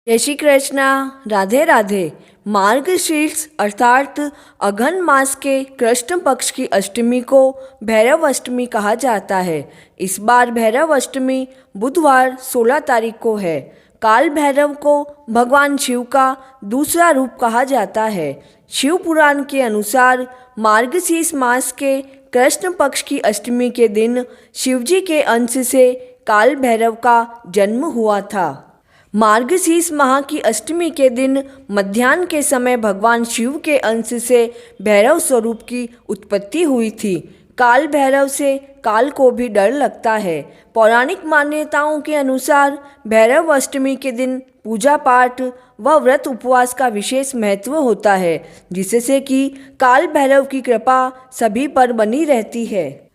जय श्री कृष्णा। राधे राधे। मार्गशीर्ष अर्थात अघन मास के कृष्ण पक्ष की अष्टमी को भैरव अष्टमी कहा जाता है। इस बार भैरव अष्टमी बुधवार 16 तारीख को है। काल भैरव को भगवान शिव का दूसरा रूप कहा जाता है। शिव पुराण के अनुसार मार्गशीर्ष मास के कृष्ण पक्ष की अष्टमी के दिन शिवजी के अंश से काल भैरव का जन्म हुआ था। मार्गशीर्ष माह की अष्टमी के दिन मध्याह्न के समय भगवान शिव के अंश से भैरव स्वरूप की उत्पत्ति हुई थी। काल भैरव से काल को भी डर लगता है। पौराणिक मान्यताओं के अनुसार भैरव अष्टमी के दिन पूजा पाठ व व्रत उपवास का विशेष महत्व होता है, जिससे कि काल भैरव की कृपा सभी पर बनी रहती है।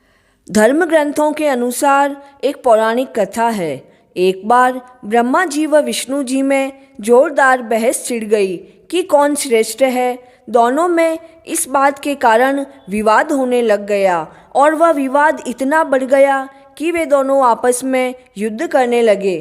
धर्म ग्रंथों के अनुसार एक पौराणिक कथा है। एक बार ब्रह्मा जी व विष्णु जी में जोरदार बहस छिड़ गई कि कौन श्रेष्ठ है। दोनों में इस बात के कारण विवाद होने लग गया और वह विवाद इतना बढ़ गया कि वे दोनों आपस में युद्ध करने लगे।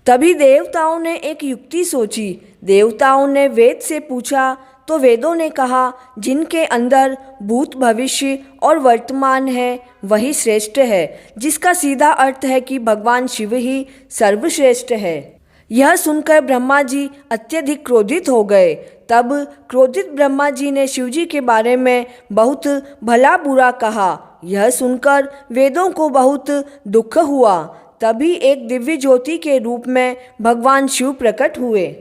तभी देवताओं ने एक युक्ति सोची। देवताओं ने वेद से पूछा तो वेदों ने कहा, जिनके अंदर भूत भविष्य और वर्तमान है वही श्रेष्ठ है, जिसका सीधा अर्थ है कि भगवान शिव ही सर्वश्रेष्ठ है। यह सुनकर ब्रह्मा जी अत्यधिक क्रोधित हो गए। तब क्रोधित ब्रह्मा जी ने शिवजी के बारे में बहुत भला बुरा कहा। यह सुनकर वेदों को बहुत दुख हुआ। तभी एक दिव्य ज्योति के रूप में भगवान शिव प्रकट हुए।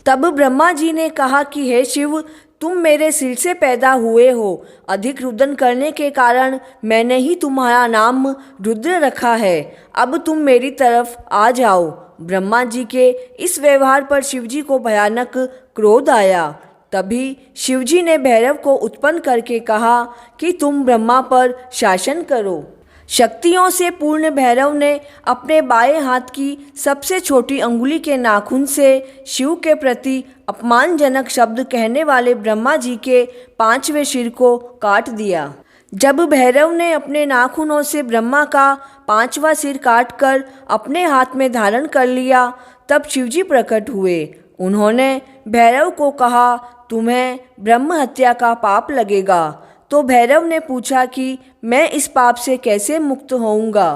तब ब्रह्मा जी ने कहा कि हे शिव, तुम मेरे सिर से पैदा हुए हो। अधिक रुदन करने के कारण मैंने ही तुम्हारा नाम रुद्र रखा है। अब तुम मेरी तरफ आ जाओ। ब्रह्मा जी के इस व्यवहार पर शिवजी को भयानक क्रोध आया। तभी शिवजी ने भैरव को उत्पन्न करके कहा कि तुम ब्रह्मा पर शासन करो। शक्तियों से पूर्ण भैरव ने अपने बाएं हाथ की सबसे छोटी अंगुली के नाखून से शिव के प्रति अपमानजनक शब्द कहने वाले ब्रह्मा जी के 5वें सिर को काट दिया। जब भैरव ने अपने नाखूनों से ब्रह्मा का 5वां सिर काटकर अपने हाथ में धारण कर लिया, तब शिवजी प्रकट हुए। उन्होंने भैरव को कहा, तुम्हें ब्रह्म हत्या का पाप लगेगा। तो भैरव ने पूछा कि मैं इस पाप से कैसे मुक्त होऊंगा।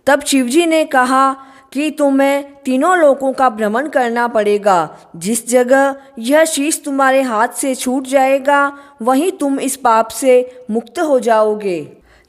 तब शिवजी ने कहा कि तुम्हें तीनों लोकों का भ्रमण करना पड़ेगा। जिस जगह यह शीश तुम्हारे हाथ से छूट जाएगा वहीं तुम इस पाप से मुक्त हो जाओगे।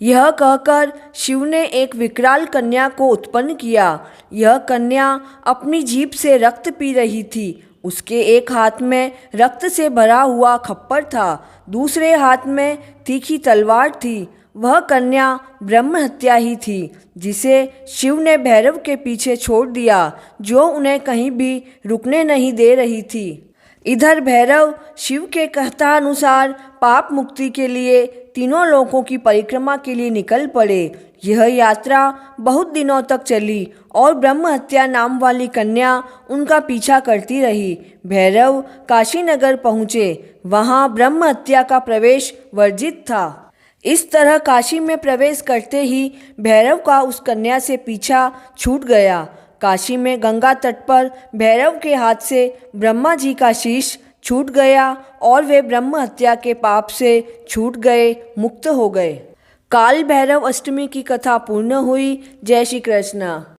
यह कहकर शिव ने एक विकराल कन्या को उत्पन्न किया। यह कन्या अपनी जीभ से रक्त पी रही थी। उसके एक हाथ में रक्त से भरा हुआ खप्पर था, दूसरे हाथ में तीखी तलवार थी। वह कन्या ब्रह्म हत्या ही थी, जिसे शिव ने भैरव के पीछे छोड़ दिया, जो उन्हें कहीं भी रुकने नहीं दे रही थी। इधर भैरव शिव के कथानुसार पाप मुक्ति के लिए तीनों लोकों की परिक्रमा के लिए निकल पड़े। यह यात्रा बहुत दिनों तक चली और ब्रह्म हत्या नाम वाली कन्या उनका पीछा करती रही। भैरव काशी नगर पहुँचे। वहाँ ब्रह्म हत्या का प्रवेश वर्जित था। इस तरह काशी में प्रवेश करते ही भैरव का उस कन्या से पीछा छूट गया। काशी में गंगा तट पर भैरव के हाथ से ब्रह्मा जी का शीश छूट गया और वे ब्रह्म हत्या के पाप से छूट गए, मुक्त हो गए। काल भैरव अष्टमी की कथा पूर्ण हुई। जय श्री कृष्ण।